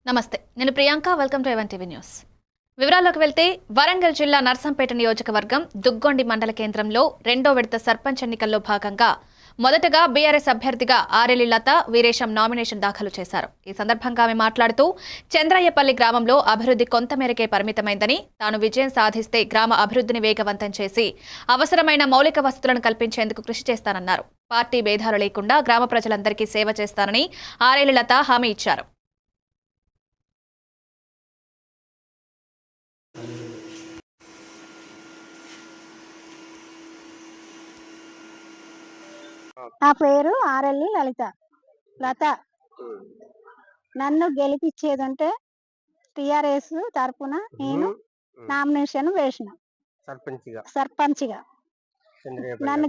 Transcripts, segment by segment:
నమస్తే, నేను Priyanka. Welcome to even TV news. వివరాల్లోకి వెళ్తే వరంగల్ జిల్లా నర్సంపేట నియోజకవర్గం దుగ్గొండి మండల కేంద్రంలో రెండో విడత సర్పంచ్ ఎన్నికల్లో భాగంగా మొదటగా బీఆర్ఎస్ అభ్యర్థిగా ఆరెల్లి లత వీరేశం నామినేషన్ దాఖలు చేశారు. ఈ సందర్భంగా ఆమె మాట్లాడుతూ చంద్రయ్యపల్లి గ్రామంలో అభివృద్ధి కొంతమేరకే పరిమితమైందని, తాను విజయం సాధిస్తే గ్రామ అభివృద్ధిని వేగవంతం చేసి అవసరమైన మౌలిక వసతులను కల్పించేందుకు కృషి చేస్తానన్నారు. పార్టీ భేదాలు లేకుండా గ్రామ ప్రజలందరికీ సేవ చేస్తానని ఆరెల్లి లత హామీ ఇచ్చారు. నా పేరు ఆరెల్లి లత. నన్ను గెలిపించేదంటే టిఆర్ఎస్ తరపున నేను నామినేషన్ వేసిన సర్పంచ్గా. నన్ను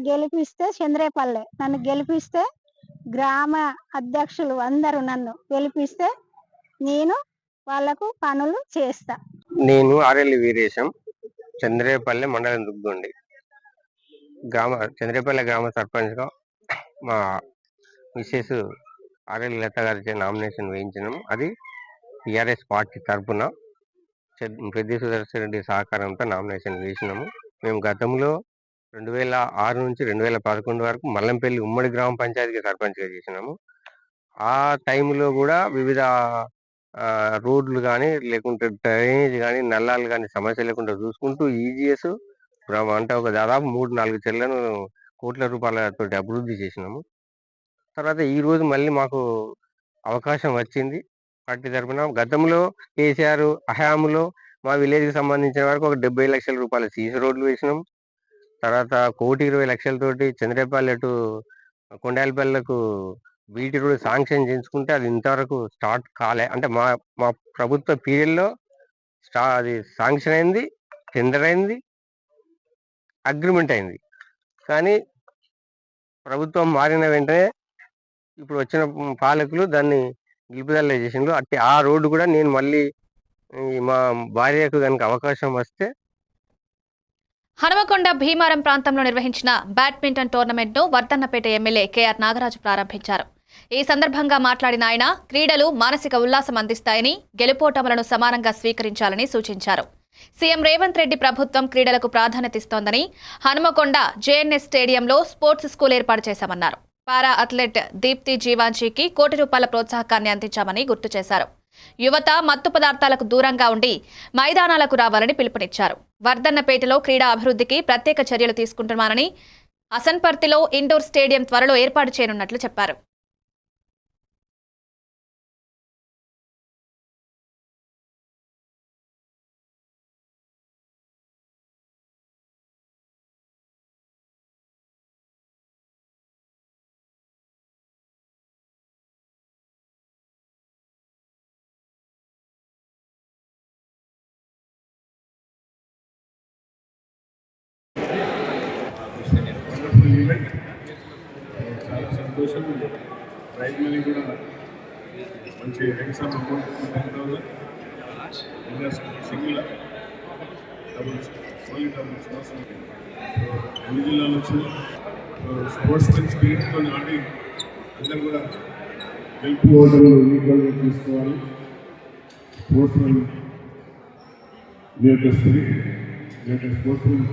గెలిపిస్తే గ్రామ అధ్యక్షులు అందరూ నన్ను గెలిపిస్తే నేను వాళ్లకు పనులు చేస్తా. నేను ఆరెల్లి వీరేశం, చంద్రయ్యపల్లి మండలం దుగ్గొండి చంద్రయ్యపల్లి గ్రామ సర్పంచ్గా మా మిస్సెస్ ఆరెల్లి లత గారి నామినేషన్ వేయించినాము. అది టిఆర్ఎస్ పార్టీ తరఫున పెద్ది సుదర్శన్ రెడ్డి సహకారంతో నామినేషన్ వేసినాము. మేము గతంలో 2006 నుంచి 2011 వరకు మల్లంపల్లి ఉమ్మడి గ్రామ పంచాయతీకి సర్పంచ్గా చేసినాము. ఆ టైంలో కూడా వివిధ రోడ్లు కానీ, లేకుంటే డ్రైనేజ్ కానీ, నల్లాలు కానీ సమస్య లేకుండా చూసుకుంటూ ఈజీఎస్ అంటే ఒక దాదాపు 3-4 చెర్లను కోట్ల రూపాయలతో అభివృద్ధి చేసినాము. తర్వాత ఈ రోజు మళ్ళీ మాకు అవకాశం వచ్చింది పార్టీ తరఫున. గతంలో కేసీఆర్ హయాంలో మా విలేజ్కి సంబంధించిన వరకు ఒక 70 లక్షల రూపాయల సీసీ రోడ్లు వేసినాం. తర్వాత 1,20,00,000తోటి చంద్రయ్యపల్లి టు కొండాలపల్లికు బీటీ రోడ్ శాంక్షన్ చేయించుకుంటే అది ఇంతవరకు స్టార్ట్ కాలే. అంటే మా ప్రభుత్వ పీరియడ్లో అది శాంక్షన్ అయింది, టెండర్ అయింది, అగ్రిమెంట్ అయింది. కానీ ప్రభుత్వం మారిన వెంటనే ఇప్పుడు వచ్చిన పాలకులు దాన్ని నిలుపుదల చేసిండ్రు. ఆ రోడ్డు కూడా నేను మళ్ళీ మా భార్యకు కనుక అవకాశం వస్తే. హనుమకొండ భీమారం ప్రాంతంలో నిర్వహించిన బ్యాడ్మింటన్ టోర్నమెంట్ను వర్ధన్నపేట ఎమ్మెల్యే కేఆర్ నాగరాజు ప్రారంభించారు. ఈ సందర్భంగా మాట్లాడిన ఆయన క్రీడలు మానసిక ఉల్లాసం అందిస్తాయని, గెలుపోటములను సమానంగా స్వీకరించాలని సూచించారు. సీఎం రేవంత్ రెడ్డి ప్రభుత్వం క్రీడలకు ప్రాధాన్యత ఇస్తోందని, హనుమకొండ జేఎన్ఎస్ స్టేడియంలో స్పోర్ట్స్ స్కూల్ ఏర్పాటు చేశామన్నారు. పారా అథ్లెట్ దీప్తి జీవాంశీకి ₹1 కోటి ప్రోత్సాహకాన్ని అందించామని గుర్తు చేశారు. యువత మత్తు పదార్థాలకు దూరంగా ఉండి మైదానాలకు రావాలని పిలుపునిచ్చారు. వర్ధన్నపేటలో క్రీడా అభివృద్ధికి ప్రత్యేక చర్యలు తీసుకుంటున్నామని, అసన్పర్తిలో ఇండోర్ స్టేడియం త్వరలో ఏర్పాటు చేయనున్నట్లు చెప్పారు. చాలా సంతోషం. ప్రైజ్ మనీ కూడా మంచి ఎగ్జామ్ అమౌంట్ 10,000 సింగిల్ డబుల్స్ అవసరం. అన్ని జిల్లాల నుంచి స్పోర్ట్స్ మెన్ స్పిరిట్తో ఆడి అందరూ కూడా గెలుపు ఓటర్లు ఈక్వల్గా తీసుకోవాలి. స్పోర్ట్స్ మెన్ స్పోర్ట్స్ మెన్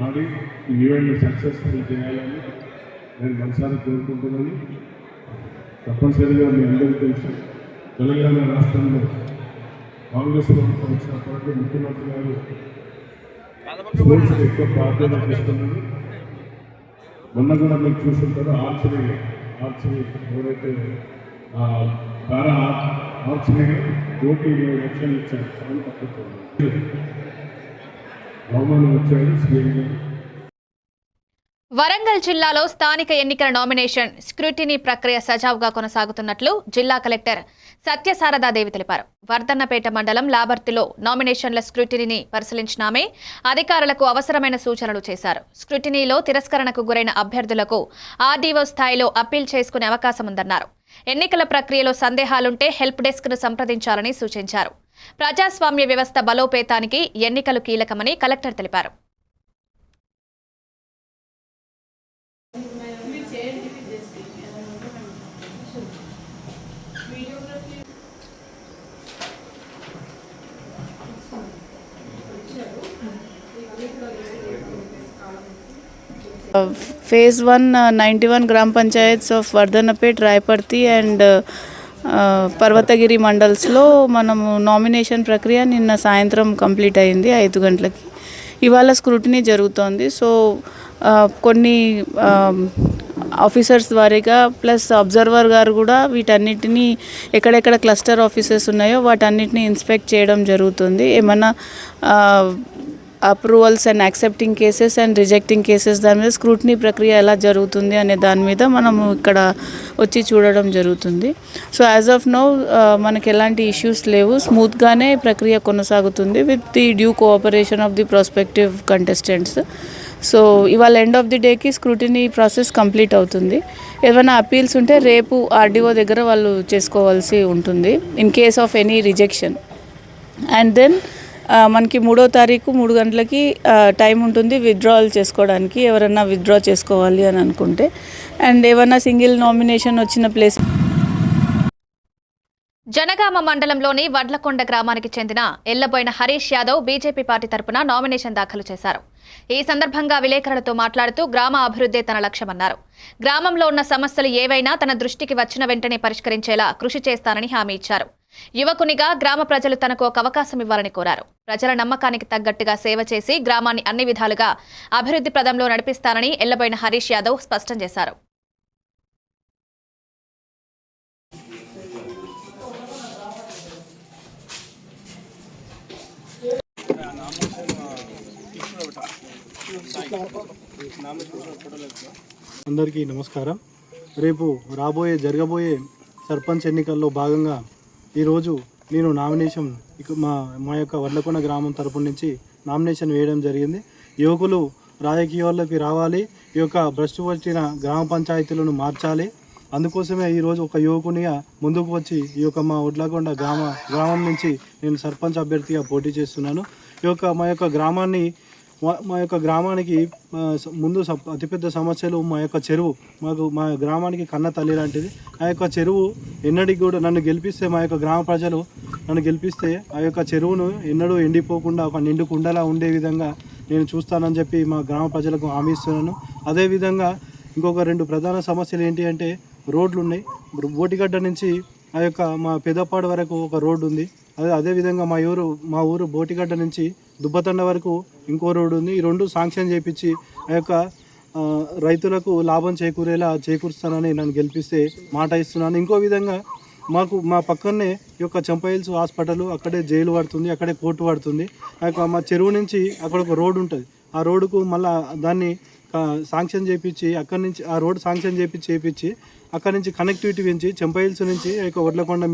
ఆడి ఈ ఈవెంట్ని సక్సెస్ఫుల్ చేయాలని నేను మనసారా కోరుకుంటున్నాను. తప్పనిసరిగా మీ అందరికీ తెలుసు, తెలంగాణ రాష్ట్రంలో కాంగ్రెస్ ప్రభుత్వం వచ్చినప్పటికీ ముఖ్యమంత్రి గారు స్పోర్ట్స్కి ఎక్కువ ప్రాధాన్యత ఇస్తున్నారు. మొన్న కూడా మీరు చూస్తుంటారు, ఆర్చరీ ఎవరైతే పారా ఆర్చరీ కోటి 20 లక్షలు ఇచ్చారు. చాలా తక్కువ బహుమానం వచ్చాయి. వరంగల్ జిల్లాలో స్థానిక ఎన్నికల నామినేషన్ స్క్రూటినీ ప్రక్రియ సజావుగా కొనసాగుతున్నట్లు జిల్లా కలెక్టర్ సత్యశారదాదేవి తెలిపారు. వర్ధన్నపేట మండలం లాబర్తిలో నామినేషన్ల స్క్రూటినీని పరిశీలించిన ఆమె అధికారులకు అవసరమైన సూచనలు చేశారు. స్క్రూటినీలో తిరస్కరణకు గురైన అభ్యర్థులకు ఆర్డీఓ స్థాయిలో అప్పీల్ చేసుకునే అవకాశం ఉందన్నారు. ఎన్నికల ప్రక్రియలో సందేహాలుంటే హెల్ప్ డెస్క్ ను సంప్రదించాలని సూచించారు. ప్రజాస్వామ్య వ్యవస్థ బలోపేతానికి ఎన్నికలు కీలకమని కలెక్టర్ తెలిపారు. Phase 1 91 Gram Panchayats of Vardhanapet, Raiparthi and Parvathagiri మండల్స్లో మనము నామినేషన్ ప్రక్రియ నిన్న సాయంత్రం కంప్లీట్ అయింది 5 గంటలకి. ఇవాళ స్క్రూటినీ జరుగుతోంది. సో కొన్ని ఆఫీసర్స్ వారీగా ప్లస్ అబ్జర్వర్ గారు కూడా వీటన్నిటినీ ఎక్కడెక్కడ క్లస్టర్ ఆఫీసెస్ ఉన్నాయో వాటన్నిటిని ఇన్స్పెక్ట్ చేయడం జరుగుతుంది. ఏమన్నా approvals and accepting cases and rejecting cases దాని మీద స్క్రూటినీ ప్రక్రియ ఎలా జరుగుతుంది అనే దాని మీద మనము ఇక్కడ వచ్చి చూడడం జరుగుతుంది. సో యాజ్ ఆఫ్ నౌ మనకి ఎలాంటి ఇష్యూస్ లేవు, స్మూత్గానే ప్రక్రియ కొనసాగుతుంది with the due cooperation of the prospective contestants. So ఇవాళ ఎండ్ ఆఫ్ ది డేకి స్క్రూటినీ ప్రాసెస్ కంప్లీట్ అవుతుంది. ఏమైనా అపీల్స్ ఉంటే రేపు ఆర్డీఓ దగ్గర వాళ్ళు చేసుకోవాల్సి ఉంటుంది in case of any rejection. And then మనకి 3వ తారీఖు 3 గంటలకి టైం ఉంటుంది విత్డ్రావల్ చేసుకోవడానికి, ఎవరన్నా విత్డ్రా చేసుకోవాలి అని అనుకుంటే. అండ్ ఏమన్నా సింగిల్ నామినేషన్ వచ్చిన ప్లేస్ జనగామ మండలంలోని వడ్లకొండ గ్రామానికి చెందిన ఎల్లబోయిన హరీష్ యాదవ్ బీజేపీ పార్టీ తరపున నామినేషన్ దాఖలు చేశారు. ఈ సందర్భంగా విలేకరులతో మాట్లాడుతూ గ్రామ అభివృద్ధే తన లక్ష్యమన్నారు. గ్రామంలో ఉన్న సమస్యలు ఏవైనా తన దృష్టికి వచ్చిన వెంటనే పరిష్కరించేలా కృషి చేస్తానని హామీ ఇచ్చారు. యువకునిగా గ్రామ ప్రజలు తనకు ఒక అవకాశం ఇవ్వాలని కోరారు. ప్రజల నమ్మకానికి తగ్గట్టుగా సేవ చేసి గ్రామాన్ని అన్ని విధాలుగా అభివృద్ధి ప్రదంలో నడిపిస్తానని ఎల్లబోయిన హరీష్ యాదవ్ స్పష్టం చేశారు. అందరికీ నమస్కారం. రేపు జరగబోయే సర్పంచ్ ఎన్నికల్లో భాగంగా ఈరోజు నేను నామినేషన్ మా యొక్క వడ్లకొండ గ్రామం తరపు నుంచి నామినేషన్ వేయడం జరిగింది. యువకులు రాజకీయాల్లోకి రావాలి, ఈ యొక్క భ్రష్టు పట్టిన గ్రామ పంచాయతీలను మార్చాలి. అందుకోసమే ఈరోజు ఒక యువకునిగా ముందుకు వచ్చి ఈ యొక్క మా వడ్లకొండ గ్రామం నుంచి నేను సర్పంచ్ అభ్యర్థిగా పోటీ చేస్తున్నాను. మా యొక్క గ్రామానికి ముందు అతిపెద్ద సమస్యలు మా యొక్క చెరువు. మా గ్రామానికి కన్న తల్లి లాంటిది. ఆ యొక్క చెరువు ఎన్నటికి కూడా నన్ను గెలిపిస్తే, మా యొక్క గ్రామ ప్రజలు నన్ను గెలిపిస్తే ఆ యొక్క చెరువును ఎన్నడూ ఎండిపోకుండా ఒక నిండు కుండలా ఉండే విధంగా నేను చూస్తానని చెప్పి మా గ్రామ ప్రజలకు హామీ ఇస్తున్నాను. అదేవిధంగా ఇంకొక 2 ప్రధాన సమస్యలు ఏంటి అంటే రోడ్లు ఉన్నాయి. బోటిగడ్డ నుంచి ఆ యొక్క మా పెదపాడు వరకు ఒక రోడ్డు ఉంది. అదేవిధంగా మా ఊరు బోటిగడ్డ నుంచి దుబ్బతండ వరకు ఇంకో రోడ్డు ఉంది. ఈ 2 శాంక్షన్ చేయించి ఆ యొక్క రైతులకు లాభం చేకూరుస్తానని నన్ను గెలిపిస్తే మాట ఇస్తున్నాను. ఇంకో విధంగా మా పక్కనే ఈ యొక్క చంపైల్స్ హాస్పిటల్, అక్కడే జైలు పడుతుంది, అక్కడే కోర్టు పడుతుంది. ఆ యొక్క మా చెరువు నుంచి అక్కడ ఒక రోడ్డు ఉంటుంది. ఆ రోడ్డుకు మళ్ళీ దాన్ని శాంక్షన్ చేయించి అక్కడి నుంచి ఆ రోడ్డు శాంక్షన్ చేయించి అక్కడి నుంచి కనెక్టివిటీ పెంచి చంపైల్స్ నుంచి ఈ యొక్క వడ్లకొండ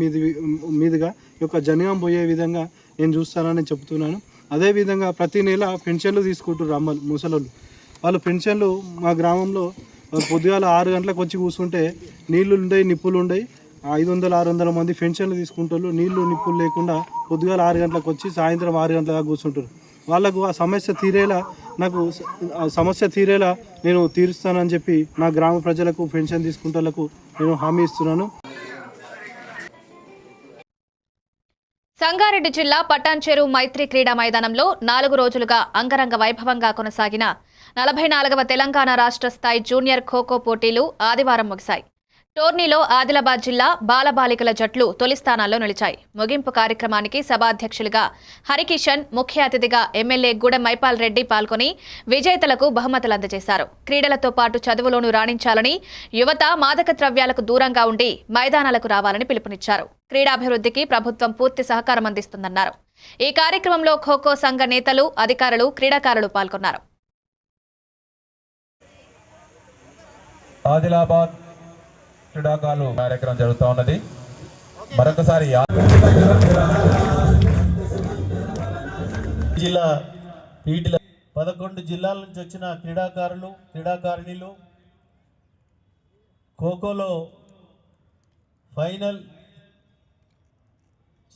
మీదుగా ఈ యొక్క జనగాం పోయే విధంగా నేను చూస్తానని చెప్తున్నాను. అదేవిధంగా ప్రతి నెల పెన్షన్లు తీసుకుంటారు ముసలోళ్ళు. వాళ్ళు పెన్షన్లు మా గ్రామంలో పొద్దుగాల 6 గంటలకు వచ్చి కూర్చుంటే నీళ్లు ఉండయి, నిప్పులు ఉండయి. 500-600 మంది పెన్షన్లు తీసుకుంటారు. నీళ్లు నిప్పులు లేకుండా పొద్దుగాల 6 గంటలకు వచ్చి సాయంత్రం 6 గంటల దాకా కూర్చుంటారు. వాళ్ళకు ఆ సమస్య తీరేలా నేను తీరుస్తానని చెప్పి నా గ్రామ ప్రజలకు పెన్షన్ తీసుకుంటాలకు నేను హామీ ఇస్తున్నాను. సంగారెడ్డి జిల్లా పటాన్చెరు మైత్రి క్రీడా మైదానంలో 4 రోజులుగా అంగరంగ వైభవంగా కొనసాగిన 44వ తెలంగాణ రాష్ట్ర స్థాయి జూనియర్ ఖోఖో పోటీలు ఆదివారం ముగిశాయి. టోర్నీలో ఆదిలాబాద్ జిల్లా బాలబాలికల జట్లు తొలి స్థానాల్లో నిలిచాయి. ముగింపు కార్యక్రమానికి సభాధ్యక్షులుగా హరికిషన్, ముఖ్య అతిథిగా ఎమ్మెల్యే గూడెం మైపాల్ రెడ్డి పాల్గొని విజేతలకు బహుమతులు అందజేశారు. క్రీడలతో పాటు చదువులోనూ రాణించాలని, యువత మాదక ద్రవ్యాలకు దూరంగా ఉండి మైదానాలకు రావాలని పిలుపునిచ్చారు. క్రీడాభివృద్ధికి ప్రభుత్వం పూర్తి సహకారం అందిస్తుందన్నారు. ఈ కార్యక్రమంలో ఖోఖో సంఘ నేతలు, అధికారులు, క్రీడాకారులు పాల్గొన్నారు. ఆదిలాబాద్ క్రీడాకారులు కార్యక్రమం జరుగుతూ ఉన్నది. మరొకసారి జిల్లా 11 జిల్లాల నుంచి వచ్చిన క్రీడాకారులు, క్రీడాకారిణులు ఖోఖోలో ఫైనల్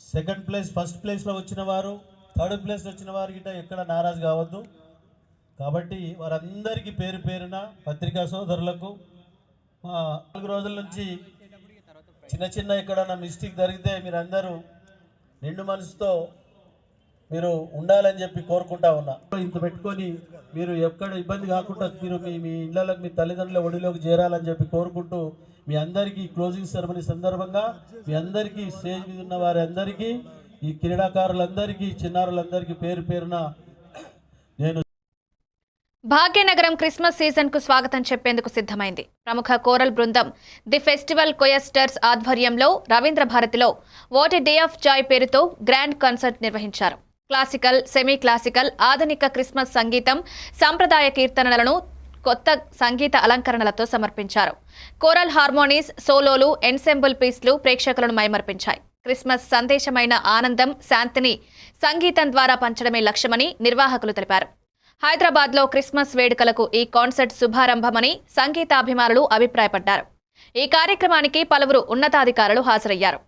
సెకండ్ ప్లేస్, ఫస్ట్ ప్లేస్లో వచ్చిన వారు, థర్డ్ ప్లేస్లో వచ్చిన వారు గిట్ట ఎక్కడ నారాజు కావద్దు. కాబట్టి వారందరికీ పేరు పేరున పత్రికా సోదరులకు 4 రోజుల నుంచి చిన్న ఎక్కడన్నా మిస్టేక్ జరిగితే మీరందరూ నిండు మనసుతో మీరు ఉండాలని చెప్పి కోరుకుంటా ఉన్నా. ఇంత పెట్టుకొని మీరు ఎక్కడ ఇబ్బంది కాకుండా మీరు మీ ఇళ్ళకి మీ తల్లిదండ్రుల ఒడిలోకి చేరాలని చెప్పి కోరుకుంటూ మీ అందరికీ క్లోజింగ్ సెరమనీ సందర్భంగా మీ అందరికీ స్టేజ్ మీద ఉన్న వారి అందరికీ ఈ క్రీడాకారులందరికీ చిన్నారులందరికీ పేరు పేరున నేను భాగ్యనగరం క్రిస్మస్ సీజన్ కు స్వాగతం చెప్పేందుకు సిద్ధమైంది. ప్రముఖ కోరల్ బృందం ది ఫెస్టివల్ కొయస్టర్స్ ఆధ్వర్యంలో రవీంద్ర భారతిలో what a day of Joy పేరుతో గ్రాండ్ కాన్సర్ట్ నిర్వహించారు. క్లాసికల్, సెమీ క్లాసికల్, ఆధునిక క్రిస్మస్ సంగీతం, సంప్రదాయ కీర్తనలను కొత్త సంగీత అలంకరణలతో సమర్పించారు. కోరల్ హార్మోనీస్, సోలోలు, ఎన్సెంబుల్ పీస్లు ప్రేక్షకులను మైమర్పించాయి. క్రిస్మస్ సందేశమైన ఆనందం, శాంతిని సంగీతం ద్వారా పంచడమే లక్ష్యమని నిర్వాహకులు తెలిపారు. హైదరాబాద్లో క్రిస్మస్ వేడుకలకు ఈ కాన్సర్ట్ శుభారంభమని సంగీతాభిమానులు అభిప్రాయపడ్డారు. ఈ కార్యక్రమానికి పలువురు ఉన్నతాధికారులు హాజరయ్యారు.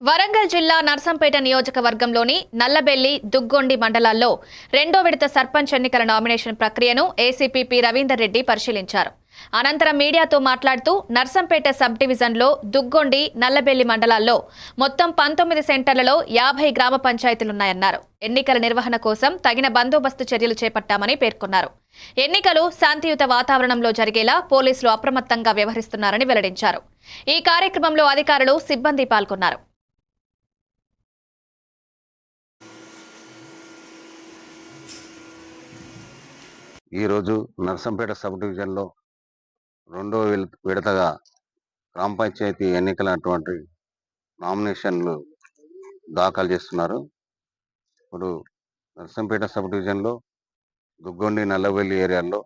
వరంగల్ జిల్లా నర్సంపేట నియోజకవర్గంలోని నల్లబెల్లి, దుగ్గొండి మండలాల్లో రెండో విడత సర్పంచ్ ఎన్నికల నామినేషన్ ప్రక్రియను ఏసీపీ పి. రవీందర్ రెడ్డి పరిశీలించారు. అనంతరం మీడియాతో మాట్లాడుతూ నర్సంపేట సబ్ డివిజన్లో దుగ్గొండి, నల్లబెల్లి మండలాల్లో మొత్తం 19 సెంటర్లలో 50 గ్రామ పంచాయతీలున్నాయన్నారు. ఎన్నికల నిర్వహణ కోసం తగిన బందోబస్తు చర్యలు చేపట్టామని పేర్కొన్నారు. ఎన్నికలు శాంతియుత వాతావరణంలో జరిగేలా పోలీసులు అప్రమత్తంగా వ్యవహరిస్తున్నారని వెల్లడించారు. ఈ కార్యక్రమంలో అధికారులు, సిబ్బంది పాల్గొన్నారు. ఈరోజు నర్సంపేట సబ్ డివిజన్లో రెండో విడతగా గ్రామ పంచాయతీ ఎన్నికలటువంటి నామినేషన్లు దాఖలు చేస్తున్నారు. ఇప్పుడు నర్సంపేట సబ్ డివిజన్లో దుగ్గొండి, నల్లవెల్లి ఏరియాల్లో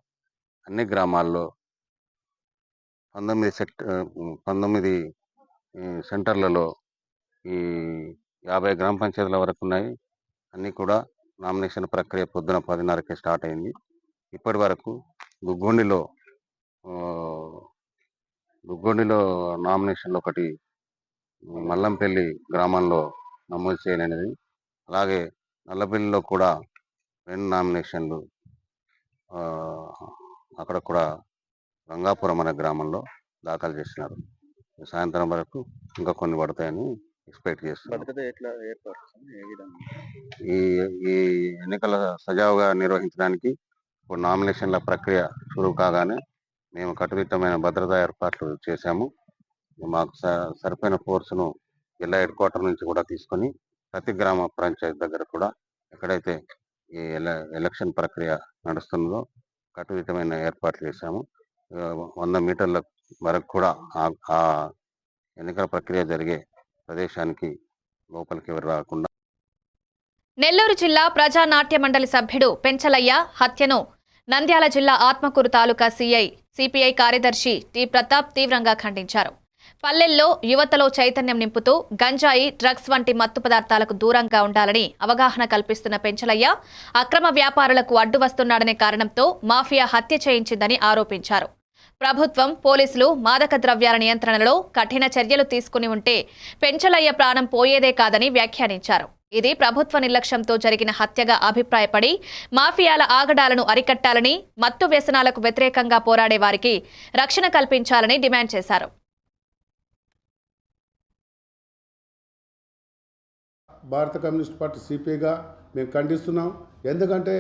అన్ని గ్రామాల్లో 19 సెంటర్లలో ఈ 50 గ్రామ పంచాయతీల వరకు ఉన్నాయి. అన్నీ కూడా నామినేషన్ ప్రక్రియ పొద్దున 10:30కే స్టార్ట్ అయింది. ఇప్పటి వరకు దుగ్గొండిలో నామినేషన్లు ఒకటి మల్లంపల్లి గ్రామంలో నమోదు చేయలేనిది, అలాగే నల్లపల్లిలో కూడా 2 నామినేషన్లు అక్కడ కూడా గంగాపురం అనే గ్రామంలో దాఖలు చేసినారు. సాయంత్రం వరకు ఇంకా కొన్ని పడతాయని ఎక్స్పెక్ట్ చేస్తున్నారు. ఈ ఎన్నికల సజావుగా నిర్వహించడానికి ఇప్పుడు నామినేషన్ల ప్రక్రియ షురూ కాగానే మేము కట్టుదిట్టమైన భద్రతా ఏర్పాట్లు చేశాము. మాకు సరిపోయిన ఫోర్స్ను జిల్లా హెడ్ క్వార్టర్ నుంచి కూడా తీసుకొని ప్రతి గ్రామ పంచాయతీ దగ్గర కూడా ఎక్కడైతే ఈ ఎలక్షన్ ప్రక్రియ నడుస్తున్నదో కట్టుదిట్టమైన ఏర్పాట్లు చేశాము. 100 మీటర్ల వరకు కూడా ఆ ఎన్నికల ప్రక్రియ జరిగే ప్రదేశానికి లోపలికి ఎవరు రాకుండా. నెల్లూరు జిల్లా ప్రజా నాట్య మండలి సభ్యుడు పెంచలయ్య హత్యను నంద్యాల జిల్లా ఆత్మకూరు తాలూకా సిపిఐ కార్యదర్శి టి. ప్రతాప్ తీవ్రంగా ఖండించారు. పల్లెల్లో యువతలో చైతన్యం నింపుతూ గంజాయి, డ్రగ్స్ వంటి మత్తు పదార్థాలకు దూరంగా ఉండాలని అవగాహన కల్పిస్తున్న పెంచలయ్య అక్రమ వ్యాపారులకు అడ్డు వస్తున్నాడనే కారణంతో మాఫియా హత్య చేయించిందని ఆరోపించారు. ప్రభుత్వం, పోలీసులు మాదక ద్రవ్యాల నియంత్రణలో కఠిన చర్యలు తీసుకుని ఉంటే పెంచలయ్య ప్రాణం పోయేదే కాదని వ్యాఖ్యానించారు. ఇది ప్రభుత్వ నిర్లక్ష్యంతో జరిగిన హత్యగా అభిప్రాయపడి మాఫియాల ఆగడాలను అరికట్టాలని, మత్తు వ్యసనాలకు వ్యతిరేకంగా పోరాడే వారికి రక్షణ కల్పించాలని డిమాండ్ చేశారు. భారత కమ్యూనిస్ట్ పార్టీ సిపిఐగా మేము ఖండిస్తున్నాం. ఎందుకంటే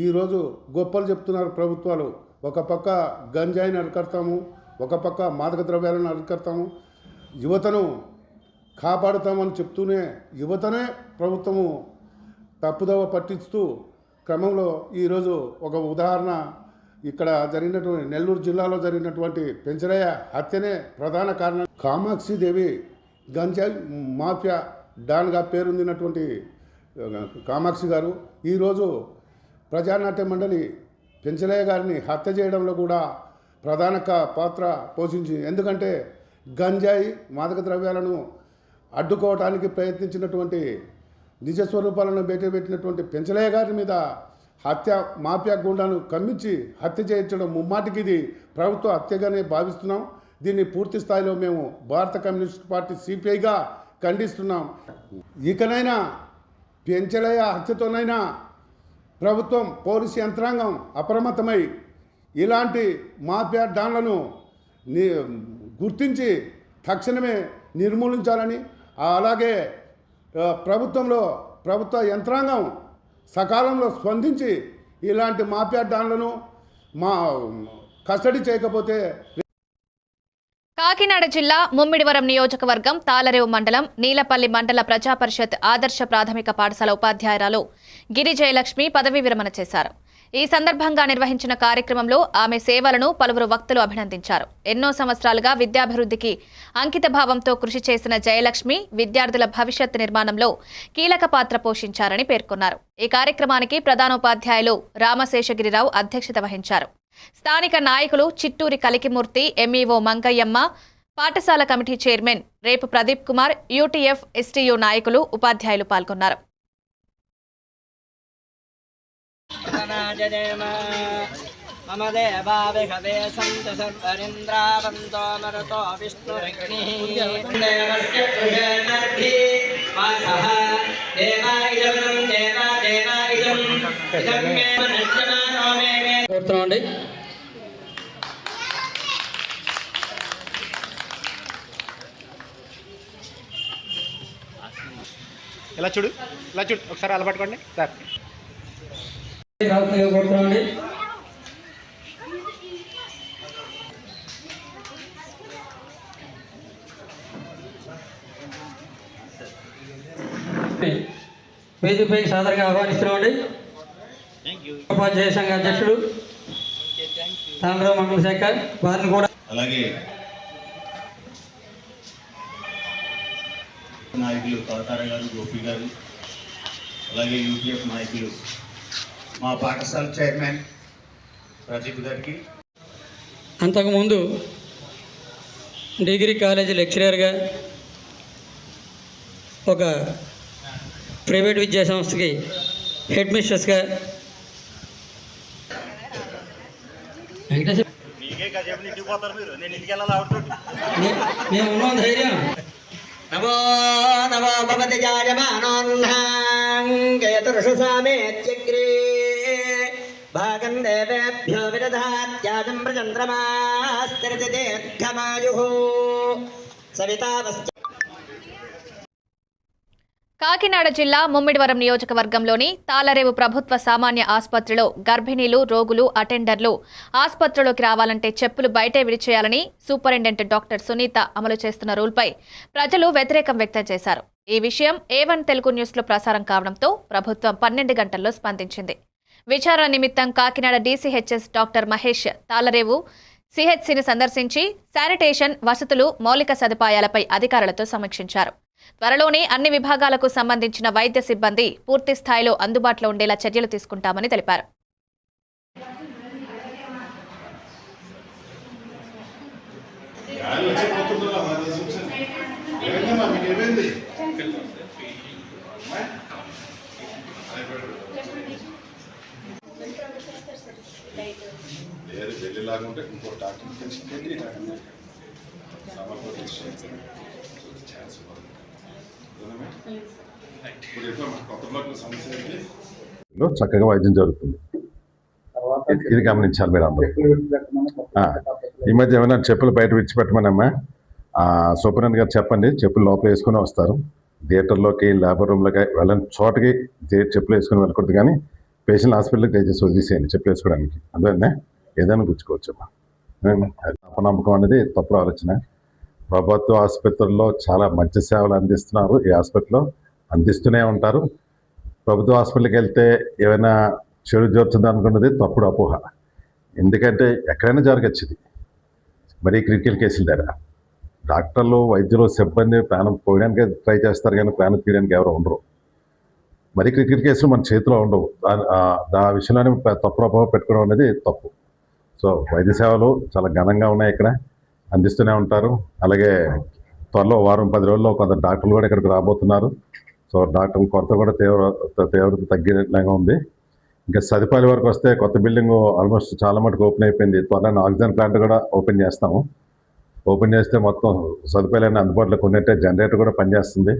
ఈరోజు గొప్పలు చెప్తున్నారు ప్రభుత్వాలు. ఒక పక్క గంజాయిని అరికడతాము, ఒక పక్క మాదక ద్రవ్యాలను అరికడతాము, యువతను కాపాడుతామని చెప్తూనే యువతనే ప్రభుత్వము తప్పుదోవ పట్టిస్తూ క్రమంలో ఈరోజు ఒక ఉదాహరణ ఇక్కడ జరిగినటువంటి నెల్లూరు జిల్లాలో జరిగినటువంటి పెంచలయ్య హత్యనే ప్రధాన కారణం. కామాక్షిదేవి గంజాయి మాఫియా డాన్గా పేరొందినటువంటి కామాక్షి గారు ఈరోజు ప్రజానాట్య మండలి పెంచలయ్య గారిని హత్య చేయడంలో కూడా ప్రధాన పాత్ర పోషించింది. ఎందుకంటే గంజాయి, మాదక ద్రవ్యాలను అడ్డుకోవడానికి ప్రయత్నించినటువంటి నిజ స్వరూపాలను బయటపెట్టినటువంటి పెంచలయ్య గారి మీద హత్య మాఫియా గుండాను కమ్మించి హత్య చేయించడం ముమ్మాటికి ఇది ప్రభుత్వ హత్యగానే భావిస్తున్నాం. దీన్ని పూర్తి స్థాయిలో మేము భారత కమ్యూనిస్ట్ పార్టీ సిపిఐగా ఖండిస్తున్నాం. ఇకనైనా పెంచలయ్య హత్యతోనైనా ప్రభుత్వం, పోలీసు యంత్రాంగం అప్రమత్తమై ఇలాంటి మాఫియా డాన్లను గుర్తించి తక్షణమే నిర్మూలించాలని, అలాగే ప్రభుత్వ యంత్రాంగం సకాలంలో స్పందించి ఇలాంటి మాఫియా డాన్లను కస్టడీ చేయకపోతే. కాకినాడ జిల్లా ముమ్మిడివరం నియోజకవర్గం తాళరేవు మండలం నీలపల్లి మండల ప్రజాపరిషత్ ఆదర్శ ప్రాథమిక పాఠశాల ఉపాధ్యాయురాలు గిరి జయలక్ష్మి పదవీ విరమణ చేశారు. ఈ సందర్భంగా నిర్వహించిన కార్యక్రమంలో ఆమె సేవలను పలువురు వక్తలు అభినందించారు. ఎన్నో సంవత్సరాలుగా విద్యాభివృద్ధికి అంకితభావంతో కృషి చేసిన జయలక్ష్మి విద్యార్థుల భవిష్యత్ నిర్మాణంలో కీలక పాత్ర పోషించారని పేర్కొన్నారు. ఈ కార్యక్రమానికి ప్రధానోపాధ్యాయులు రామశేషగిరిరావు అధ్యక్షత వహించారు. స్థానిక నాయకులు చిట్టూరి కలికిమూర్తి, ఎంఈఓ మంగయ్యమ్మ, పాఠశాల కమిటీ చైర్మన్ రేపు ప్రదీప్ కుమార్, యూటీఎఫ్, ఎస్టీయూ నాయకులు, ఉపాధ్యాయులు పాల్గొన్నారు. మమ దేవా విహవే సంత సర్వరింద్రావంతో మరుతో విష్ణురగ్నిః దేవస్య కృషేనర్ధి వాసః దేవాయిజం దేవాయిజం ఇదం మే నశ్యమానో మే కోరుతున్నాండి. ఇలా చూడు ఒకసారి అలా పట్టుకోండి సార్. కోరుతున్నాండి. వేదికపైకి సాదరంగా ఆహ్వానిస్తున్నామండి. ఉపాధ్యాయ సంఘ అధ్యక్షుడు తాండ్రావు మండల శాఖ వారిని కూడా, అలాగే నాయకులు తాతార గారు, గోపి గారు, అలాగే యూపీఎఫ్ నాయకులు, మా పాఠశాల చైర్మన్ ప్రదీప్ గారికి, అంతకుముందు డిగ్రీ కాలేజీ లెక్చరర్గా ఒక ప్రైవేట్ విద్యా సంస్థకి హెడ్ మిస్ట్రెస్గా మేము ఉన్నాం ధైర్యం. నమో నమో భవతి జాయమానోన్హాంగయతుర్షుసామేత్యగ్రే భాగం దేవేభ్యో విదధాత్యాజం ప్రచంద్రమాస్తరితి దీర్ఘమాయుః సవితావస్య. కాకినాడ జిల్లా ముమ్మిడివరం నియోజకవర్గంలోని తాళరేవు ప్రభుత్వ సామాన్య ఆసుపత్రిలో గర్భిణీలు, రోగులు, అటెండర్లు ఆసుపత్రిలోకి రావాలంటే చెప్పులు బయటే విడిచేయాలని సూపరింటెండెంట్ డాక్టర్ సునీత అమలు చేస్తున్న రూల్పై ప్రజలు వ్యతిరేకం వ్యక్తం చేశారు. ఈ విషయం A1 తెలుగు న్యూస్లో ప్రసారం కావడంతో ప్రభుత్వం 12 గంటల్లో స్పందించింది. విచారణ నిమిత్తం కాకినాడ డీసీహెచ్ఎస్ డాక్టర్ మహేష్ తాళరేవు సిహెచ్సిని సందర్శించి శానిటేషన్, వసతులు, మౌలిక సదుపాయాలపై అధికారులతో సమీక్షించారు. త్వరలోనే అన్ని విభాగాలకు సంబంధించిన వైద్య సిబ్బంది పూర్తి స్థాయిలో అందుబాటులో ఉండేలా చర్యలు తీసుకుంటామని తెలిపారు. చక్కగా వైద్యం జరుగుతుంది. ఇది గమనించాలి మీరు అందరూ. ఈ మధ్య ఏమైనా చెప్పులు బయట విడిచిపెట్టమనమ్మా సూపరింటెండెంట్ గారు చెప్పండి. చెప్పులు లోపల వేసుకుని వస్తారు. థియేటర్లోకి, లేబర్ రూమ్లోకి వెళ్ళని చోటకి చెప్పులు వేసుకుని వెళ్ళకూడదు. కానీ పేషెంట్ హాస్పిటల్కి దయచేసి వదిలేసేయండి చెప్పులు వేసుకోవడానికి. అందువల్ల ఏదైనా గుచ్చుకోవచ్చమ్మా. అపనమ్మకం అనేది తప్పుడు ఆలోచన. ప్రభుత్వ ఆసుపత్రుల్లో చాలా మంచి సేవలు అందిస్తున్నారు. ఈ హాస్పిటల్లో అందిస్తూనే ఉంటారు. ప్రభుత్వ హాస్పిటల్కి వెళ్తే ఏమైనా చెడు జరుగుతుంది అనుకున్నది తప్పుడు అపోహ. ఎందుకంటే ఎక్కడైనా జరగచ్చు ఇది. మరీ క్రిటికల్ కేసుల దగ్గర డాక్టర్లు, వైద్యులు, సిబ్బంది ప్రాణం పోయడానికి ట్రై చేస్తారు, కానీ ప్రాణం తీయడానికి ఎవరు ఉండరు. మరీ క్రిటికల్ కేసులు మన చేతిలో ఉండవు. ఆ విషయంలోనే తప్పుడు అపోహ పెట్టుకోవడం అనేది తప్పు. సో వైద్య సేవలు చాలా ఘనంగా ఉన్నాయి, ఇక్కడ అందిస్తూనే ఉంటారు. అలాగే త్వరలో వారం 10 రోజుల్లో కొంత డాక్టర్లు కూడా ఇక్కడికి రాబోతున్నారు. సో డాక్టర్ల కొరత కూడా తీవ్రత తగ్గినట్లుగా ఉంది. ఇంకా సదుపాయాల వరకు వస్తే కొత్త బిల్డింగ్ ఆల్మోస్ట్ చాలా మటుకు ఓపెన్ అయిపోయింది. త్వరలో ఆక్సిజన్ ప్లాంట్ కూడా ఓపెన్ చేస్తాము. ఓపెన్ చేస్తే మొత్తం సదుపాయాలన్నీ అందుబాటులోకి ఉన్నట్టే. జనరేటర్ కూడా పనిచేస్తుంది.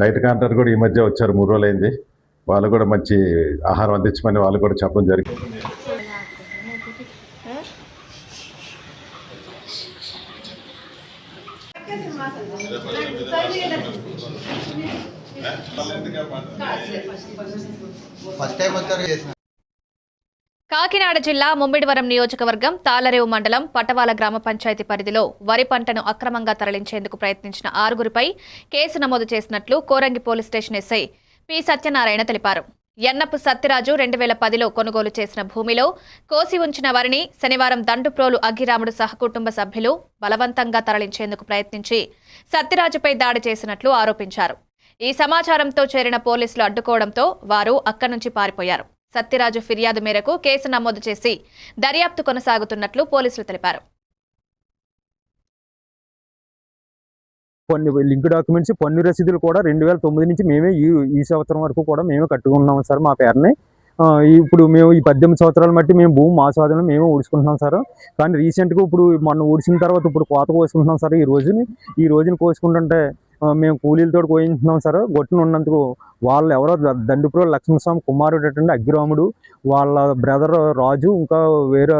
డైట్ కాంట్రాక్ట్ కూడా ఈ మధ్య వచ్చారు, 3 రోజులు అయింది. వాళ్ళు కూడా మంచి ఆహారం అందించమని వాళ్ళు కూడా చెప్పడం జరిగింది. కాకినాడ జిల్లా ముమ్మిడివరం నియోజకవర్గం తాళరేవు మండలం పటవాల గ్రామ పంచాయతీ పరిధిలో వరి పంటను అక్రమంగా తరలించేందుకు ప్రయత్నించిన 6గురిపై కేసు నమోదు చేసినట్లు Korangi police station SI P Satyanarayana తెలిపారు. ఎన్నపు సత్యరాజు 2010లో కొనుగోలు చేసిన భూమిలో కోసి ఉంచిన వరిని శనివారం దండుప్రోలు అగ్గిరాముడు సహకుటుంబ సభ్యులు బలవంతంగా తరలించేందుకు ప్రయత్నించి సత్యరాజుపై దాడి చేసినట్లు ఆరోపించారు. ఈ సమాచారంతో చేరిన పోలీసులు అడ్డుకోవడంతో వారు అక్కడి నుంచి పారిపోయారు. సత్యరాజు ఫిర్యాదు మేరకు కేసు నమోదు చేసి దర్యాప్తు కొనసాగుతున్నట్లు పోలీసులు తెలిపారు. కొన్ని లింక్ డాక్యుమెంట్స్, పన్ను రసీదులు కూడా 2009 నుంచి మేమే ఈ సంవత్సరం వరకు కూడా మేమే కట్టుకున్నాం సార్ మా పేరుని. ఇప్పుడు మేము ఈ 18 సంవత్సరాల మట్టి మేము భూమి మా స్వాధీనం మేమే ఊడ్చుకుంటున్నాం సార్. కానీ రీసెంట్గా ఇప్పుడు మొన్న ఊడ్చిన తర్వాత ఇప్పుడు కోత కోసుకుంటున్నాం సార్. ఈ రోజుని కోసుకుంటుంటే మేము కూలీలతో కోయించున్నాం సార్. గొట్టును ఉన్నందుకు వాళ్ళు ఎవరో దండుప్రోలు లక్ష్మణస్వామి కుమారుడు అటువంటి అగ్గిరాముడు, వాళ్ళ బ్రదర్ రాజు, ఇంకా వేరే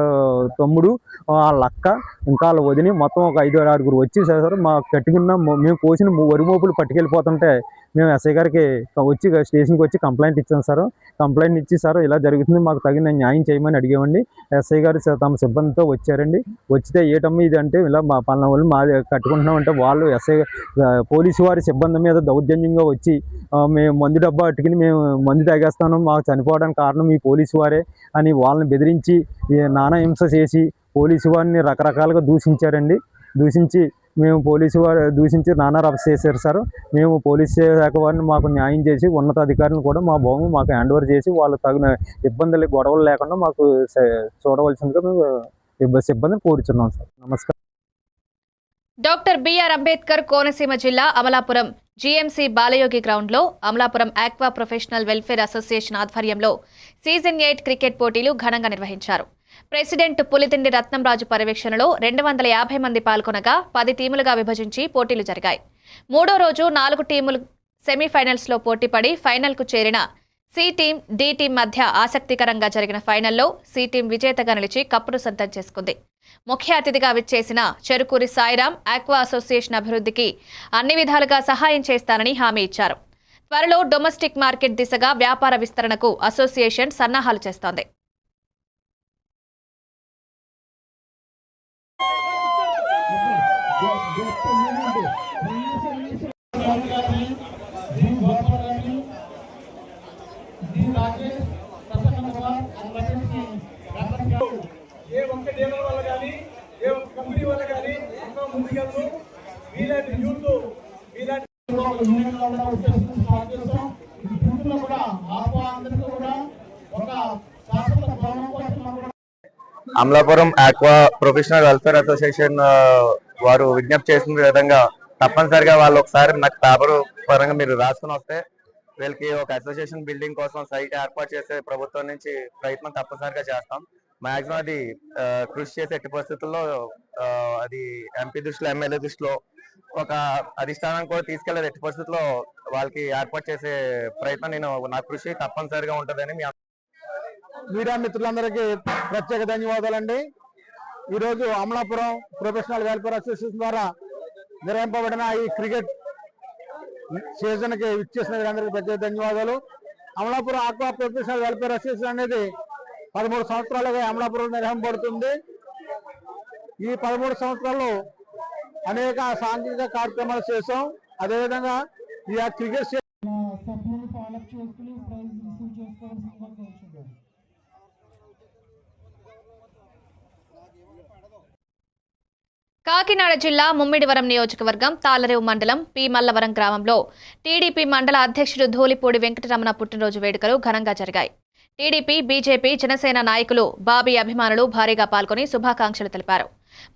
తమ్ముడు, వాళ్ళ అక్క, ఇంకా వాళ్ళ వదిని, మొత్తం ఒక 5-6 వచ్చి సార్ మా కట్టుకున్న మేము కోసిన వరి మోపులు పట్టుకెళ్ళిపోతుంటే మేము ఎస్ఐ గారికి వచ్చి స్టేషన్కి వచ్చి కంప్లైంట్ ఇచ్చాం సార్. కంప్లైంట్ ఇచ్చి సార్ ఇలా జరుగుతుంది, మాకు తగిన న్యాయం చేయమని అడిగామండి. ఎస్ఐ గారు తమ సిబ్బందితో వచ్చారండి. వచ్చితే ఏటమ్మ ఇది అంటే ఇలా మా పలానా వాళ్ళు మా కట్టుకుంటున్నామంటే వాళ్ళు ఎస్ఐ పోలీసు వారి సిబ్బంది మీద దౌర్జన్యంగా వచ్చి మేము మందు డబ్బా అట్టుకుని మేము మందు తాగేస్తాను, మాకు చనిపోవడానికి కారణం మీ పోలీసు వారే అని వాళ్ళని బెదిరించి నానా హింస చేసి పోలీసు వారిని రకరకాలుగా దూషించారండి. దూషించి మేము పోలీసు వారు దూషించి నానా రభస చేశారు సార్. మేము పోలీసు శాఖ వారిని మాకు న్యాయం చేసి ఉన్నతాధికారులను కూడా మా భూమి మాకు హ్యాండ్ ఓవర్ చేసి వాళ్ళు తగిన ఇబ్బందులు గొడవలు లేకుండా మాకు చూడవలసిందిగా మేము సిబ్బందిని కోరుచున్నాం సార్. నమస్కారం. డాక్టర్ బిఆర్ అంబేద్కర్ కోనసీమ జిల్లా అమలాపురం జీఎంసీ బాలయోగి గ్రౌండ్లో Amalapuram aqua professional welfare association ఆధ్వర్యంలో సీజన్ 8 క్రికెట్ పోటీలు ఘనంగా నిర్వహించారు. ప్రెసిడెంట్ పులితిండి రత్నంరాజు పర్యవేక్షణలో 250 మంది పాల్గొనగా 10 టీములుగా విభజించి పోటీలు జరిగాయి. 3వ రోజు 4 టీములు సెమీఫైనల్స్లో పోటీపడి ఫైనల్కు చేరిన సి టీం, డి టీం మధ్య ఆసక్తికరంగా జరిగిన ఫైనల్లో సి టీం విజేతగా నిలిచి కప్పును సొంతం చేసుకుంది. ముఖ్య అతిథిగా విచ్చేసిన చెరుకూరి సాయిరాం ఆక్వా అసోసియేషన్ అభివృద్ధికి అన్ని విధాలుగా సహాయం చేస్తానని హామీ ఇచ్చారు. త్వరలో డొమెస్టిక్ మార్కెట్ దిశగా వ్యాపార విస్తరణకు అసోసియేషన్ సన్నాహాలు చేస్తోంది. ఏ ఒక్క డీలర్ వల్ల కానీ ఏ ఒక్క కంపెనీ వల్ల కానీ ఇంకా ముందుకెళ్తూ మీలాంటి యూత్ మీలాంటి Amalapuram aqua professional welfare association వారు విజ్ఞప్తి చేసిన విధంగా తప్పనిసరిగా వాళ్ళు ఒకసారి నాకు పేపర్ పరంగా మీరు రాసుకుని వస్తే వీళ్ళకి ఒక అసోసియేషన్ బిల్డింగ్ కోసం సైట్ ఏర్పాటు చేసే ప్రభుత్వం నుంచి ప్రయత్నం తప్పనిసరిగా చేస్తాం. మాక్సిమం అది కృషి చేసే ఎట్టి పరిస్థితుల్లో అది ఎంపీ దృష్టిలో, ఎమ్మెల్యే దృష్టిలో ఒక అధిష్టానాన్ని కూడా తీసుకెళ్లే ఎట్టి పరిస్థితుల్లో వాళ్ళకి ఏర్పాటు చేసే ప్రయత్నం నా కృషి తప్పనిసరిగా ఉంటుందని మీడియా మిత్రులందరికీ ప్రత్యేక ధన్యవాదాలండి. ఈరోజు అమలాపురం ప్రొఫెషనల్ వెల్ఫేర్ అసోసియేషన్ ద్వారా నిర్వహింపబడిన ఈ క్రికెట్ సీజన్కి ఇచ్చేసిన వీరందరికీ ప్రత్యేక ధన్యవాదాలు. Amalapuram aqua professional welfare association అనేది 13 సంవత్సరాలుగా అమలాపురం నిర్వహింపబడుతుంది. ఈ 13 సంవత్సరాల్లో అనేక సాంఘిక కార్యక్రమాలు చేసాం. అదేవిధంగా ఈ క్రికెట్ కాకినాడ జిల్లా ముమ్మిడివరం నియోజకవర్గం తాళరేవు మండలం పి మల్లవరం గ్రామంలో టీడీపీ మండల అధ్యక్షుడు ధూళిపూడి వెంకటరమణ పుట్టినరోజు వేడుకలు ఘనంగా జరిగాయి. టీడీపీ, బీజేపీ, జనసేన నాయకులు, బాబీ అభిమానులు భారీగా పాల్గొని శుభాకాంక్షలు తెలిపారు.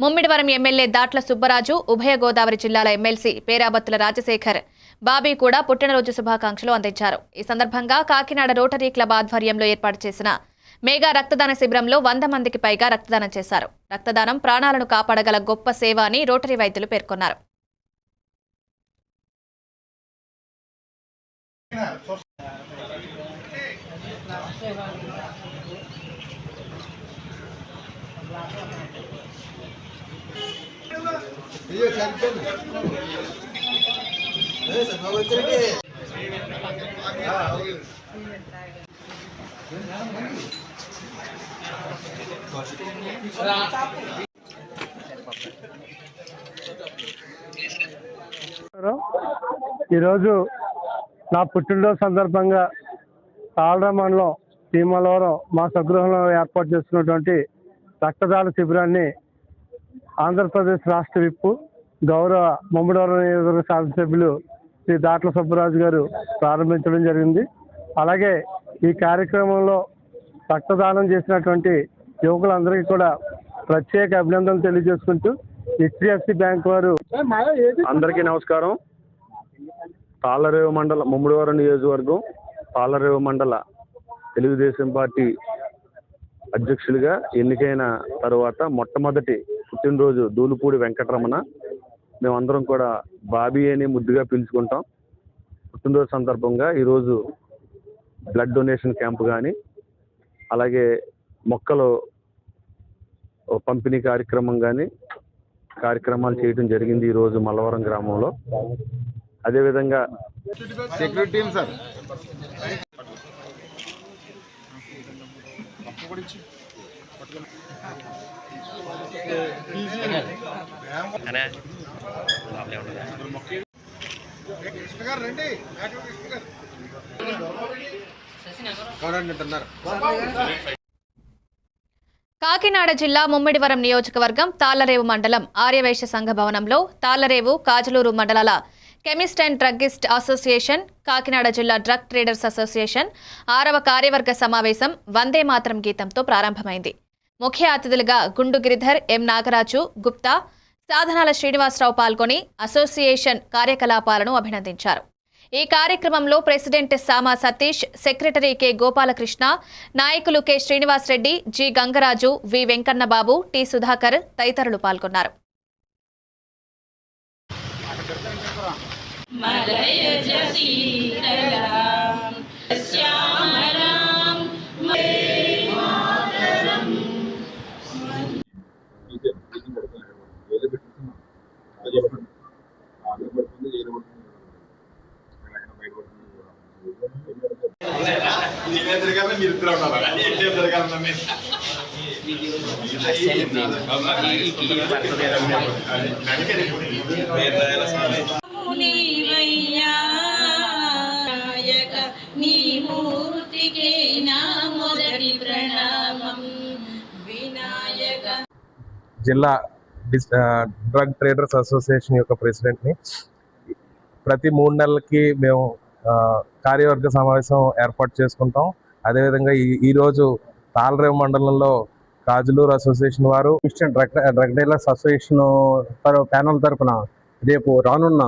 ముమ్మిడివరం ఎమ్మెల్యే దాట్ల సుబ్బరాజు, ఉభయ గోదావరి జిల్లాల ఎమ్మెల్సీ పేరాబత్తుల రాజశేఖర్, బాబీ కూడా పుట్టినరోజు శుభాకాంక్షలు అందించారు. ఈ సందర్భంగా కాకినాడ రోటరీ క్లబ్ ఆధ్వర్యంలో ఏర్పాటు చేసిన మెగా రక్తదాన శిబిరంలో 100 మందికి పైగా రక్తదానం చేశారు. రక్తదానం ప్రాణాలను కాపాడగల గొప్ప సేవ అని రోటరీ వైద్యులు పేర్కొన్నారు. ఈరోజు నా పుట్టినరోజు సందర్భంగా తాళరా మండలం భీమవరం మా స్వగృహంలో ఏర్పాటు చేస్తున్నటువంటి రక్తదాన శిబిరాన్ని ఆంధ్రప్రదేశ్ రాష్ట్ర విప్పు గౌరవ ముమ్మడివరం నియోజకవర్గ శాసనసభ్యులు శ్రీ దాట్ల సుబ్బరాజు గారు ప్రారంభించడం జరిగింది. అలాగే ఈ కార్యక్రమంలో రక్తదానం చేసినటువంటి యువకులందరికీ కూడా ప్రత్యేక అభినందనలు తెలియజేసుకుంటూ HDFC బ్యాంక్ వారు అందరికీ నమస్కారం. తాళ్ళరేవు మండల ముమ్మడివరం నియోజకవర్గం తాళ్ళరేవు మండల తెలుగుదేశం పార్టీ అధ్యక్షులుగా ఎన్నికైన తర్వాత మొట్టమొదటి పుట్టినరోజు దూలుపూడి వెంకటరమణ. మేమందరం కూడా బాబీ అని ముద్దుగా పిలుచుకుంటాం. పుట్టినరోజు సందర్భంగా ఈరోజు బ్లడ్ డొనేషన్ క్యాంప్ కానీ అలాగే మొక్కలు పంపిణీ కార్యక్రమం కానీ కార్యక్రమాలు చేయడం జరిగింది ఈరోజు మల్లవరం గ్రామంలో. అదేవిధంగా సెక్యూరిటీ టీమ్ సార్ కాకినాడ జిల్లా ముమ్మిడివరం నియోజకవర్గం తాళ్లరేవు మండలం ఆర్యవైశ్య సంఘ భవనంలో తాళ్లరేవు కాజలూరు మండలాల chemist and druggist association, Kakinada జిల్లా డ్రగ్ ట్రేడర్స్ అసోసియేషన్ 6వ కార్యవర్గ సమావేశం వందే మాతరం గీతంతో ప్రారంభమైంది. ముఖ్య అతిథులుగా గుండు గిరిధర్, ఎం నాగరాజు, గుప్తా, సాధనాల శ్రీనివాసరావు పాల్గొని అసోసియేషన్ కార్యకలాపాలను అభినందించారు. ఈ కార్యక్రమంలో ప్రెసిడెంట్ సామా సతీష్, సెక్రటరీ కె గోపాలకృష్ణ, నాయకులు కె శ్రీనివాసరెడ్డి, జి గంగరాజు, వి వెంకన్నబాబు, టి సుధాకర్ తదితరులు పాల్గొన్నారు. జిల్లా డ్రగ్ ట్రేడర్స్ అసోసియేషన్ యొక్క ప్రెసిడెంట్ని. ప్రతి 3 నెలలకి మేము కార్యవర్గ సమావేశం ఏర్పాటు చేసుకుంటాం. అదేవిధంగా ఈరోజు తాళ్ళరేవు మండలంలో కాజలూరు అసోసియేషన్ వారు డ్రగ్ డీలర్స్ అసోసియేషన్ ప్యానల్ తరఫున రేపు రానున్న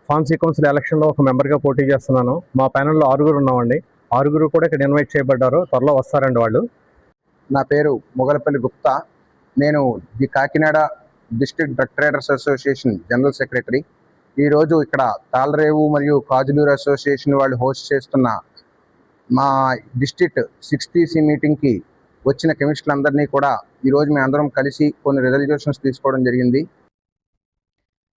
ఫార్మసీ కౌన్సిల్ ఎలక్షన్లో ఒక మెంబర్గా పోటీ చేస్తున్నాను. మా ప్యానల్లో 6 ఉన్నామండి. 6 కూడా ఇక్కడ ఇన్వైట్ చేయబడ్డారు. త్వరలో వస్తారండి వాళ్ళు. నా పేరు మొగలపల్లి గుప్తా. నేను the Kakinada district drug traders association general secretary. ఈరోజు ఇక్కడ తాళ్ళరేవు మరియు కాజలూరు అసోసియేషన్ వాళ్ళు హోస్ట్ చేస్తున్న మా డిస్ట్రిక్ట్ 6th మీటింగ్కి వచ్చిన కెమిస్టులందరినీ కూడా ఈరోజు మేము అందరం కలిసి కొన్ని రిజల్యూషన్స్ తీసుకోవడం జరిగింది.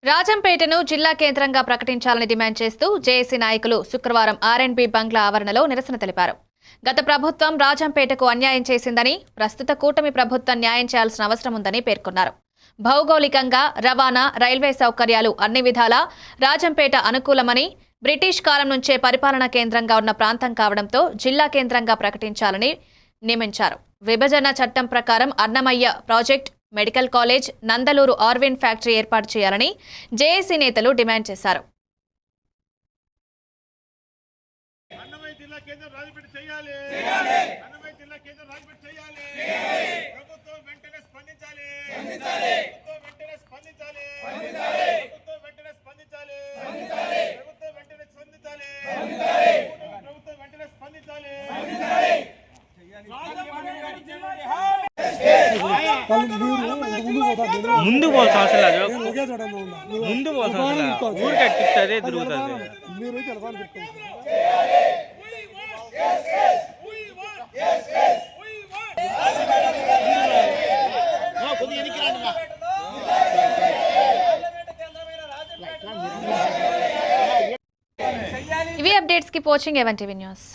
రాజంపేటను జిల్లా కేంద్రంగా ప్రకటించాలని డిమాండ్ చేస్తూ జేఏసీ నాయకులు శుక్రవారం R&B బంగ్లా ఆవరణలో నిరసన తెలిపారు. గత ప్రభుత్వం రాజంపేటకు అన్యాయం చేసిందని, ప్రస్తుత కూటమి ప్రభుత్వం న్యాయం చేయాల్సిన అవసరం ఉందని పేర్కొన్నారు. భౌగోళికంగా, రవాణా, రైల్వే సౌకర్యాలు అన్ని విధాలా రాజంపేట అనుకూలమని, బ్రిటిష్ కాలం నుంచే పరిపాలనా కేంద్రంగా ఉన్న ప్రాంతం కావడంతో జిల్లా కేంద్రంగా ప్రకటించాలని నియమించారు. విభజన చట్టం ప్రకారం Annamayya project, medical college, Nandaluru Arvin factory ఏర్పాటు చేయాలని జేఏసీ నేతలు డిమాండ్ చేశారు. స్పందించాలి. ముందు పోవాల్సిన అవసరం లేదు, ముందు పోవాల్సిన అవసరం లేదు, ఊరికి అట్టిస్తుంది తిరుగుతుంది. ఇవి అప్డేట్స్ కి వాచింగ్ A1 TV న్యూస్.